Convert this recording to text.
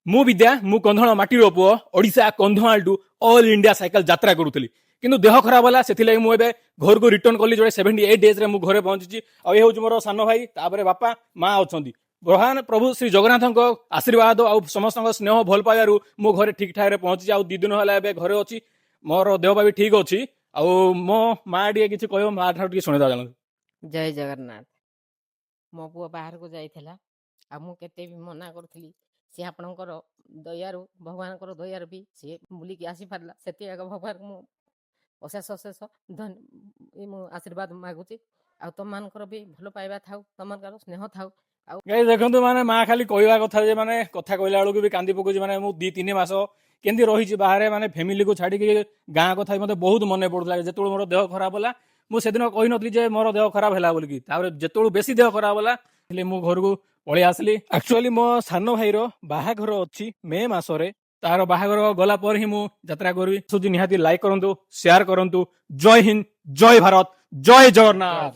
ମୁଁ ବିଦ୍ୟା ମୁଁ କନ୍ଧଣ ମାଟିର ପୁଅ ଓଡିଶା କନ୍ଧମାଳଠୁ ଅଲ୍ ଇଣ୍ଡିଆ ସାଇକେଲ ଯାତ୍ରା କରୁଥିଲି କିନ୍ତୁ ଦେହ ଖରାପ ହେଲା ସେଥିଲାଗି ମୁଁ ଏବେ ଘରକୁ ରିଟର୍ନ କଲି ଯୋଉଟା 78 ଡେଜରେ ମୁଁ ଘରେ ପହଞ୍ଚିଛି ଆଉ ଏ ହେଉଛି ମୋର ସାନ ଭାଇ ତାପରେ ବାପା ମା ଅଛନ୍ତି ଭଗବାନ ପ୍ରଭୁ ଶ୍ରୀ ଜଗନ୍ନାଥଙ୍କ ଆଶୀର୍ବାଦ ଆଉ ସମସ୍ତଙ୍କ ସ୍ନେହ ଭଲ ପାଇବାରୁ ମୁଁ ଘରେ ଠିକ ଠାକରେ ପହଞ୍ଚିଛି ଆଉ 2 ଦିନ ହେଲା ଏବେ ଘରେ ଅଛି ମୋର ଦେହ ବି ଠିକ ଅଛି ଆଉ ମୋ ମା ଟିକେ କିଛି କହିବ ମା ଠାରୁ ଟିକେ ଶୁଣିଦବା ଜାଣନ୍ତୁ। ଜୟ ଜଗନ୍ନାଥ। ମୋ ପୁଅ ବାହାରକୁ ଯାଇଥିଲା ଆଉ ମୁଁ କେତେ ବି ମନା କରୁଥିଲି ସେ ଆପଣଙ୍କର ଦୟାରୁ ଭଗବାନଙ୍କର ଦୟାରୁ ବି ସିଏ ବୁଲିକି ଆସିପାରିଲା ସେଥିପାଇଁ ଭଗବାନଙ୍କୁ ମୁଁ ଅଶେଷ ଅଶେଷ ମୁଁ ଆଶୀର୍ବାଦ ମାଗୁଛି ଆଉ ତମମାନଙ୍କର ବି ଭଲ ପାଇବା ଥାଉ ତମମାନଙ୍କର ସ୍ନେହ ଥାଉ। ଆଉ ଗାଈ ଦେଖନ୍ତୁ ମାନେ ମା ଖାଲି କହିବା କଥା ଯେ ମାନେ କଥା କହିଲା ବେଳକୁ ବି କାନ୍ଦି ପକଉଛି ମାନେ ମୁଁ 2-3 ମାସ କେମିତି ରହିଛି ବାହାରେ ମାନେ ଫ୍ୟାମିଲିକୁ ଛାଡିକି ଗାଁ କଥା ମତେ ବହୁତ ମନେ ପଡୁଥିଲା ଯେତେବେଳେ ମୋର ଦେହ ଖରାପ ହେଲା ମୁଁ ସେଦିନ କହିନଥିଲି ଯେ ମୋର ଦେହ ଖରାପ ହେଲା ବୋଲିକି ତାପରେ ଯେତେବେଳେ ବେଶୀ ଦେହ ଖରାପ ହେଲା ମୁଁ ଘରକୁ ପଳେଇ ଆସିଲି ଆକ୍ଚୁଆଲି ମୋ ସାନ ଭାଇର ବାହାଘର ଅଛି ମେ ମାସରେ ତାର ବାହାଘର ଗଲା ପରେ ହିଁ ମୁଁ ଯାତ୍ରା କରିବି ନିହାତି ଲାଇକ୍ କରନ୍ତୁ ସେୟାର କରନ୍ତୁ ଜୟ ହିନ୍ଦ ଜୟ ଭାରତ ଜୟ ଜଗନ୍ନାଥ।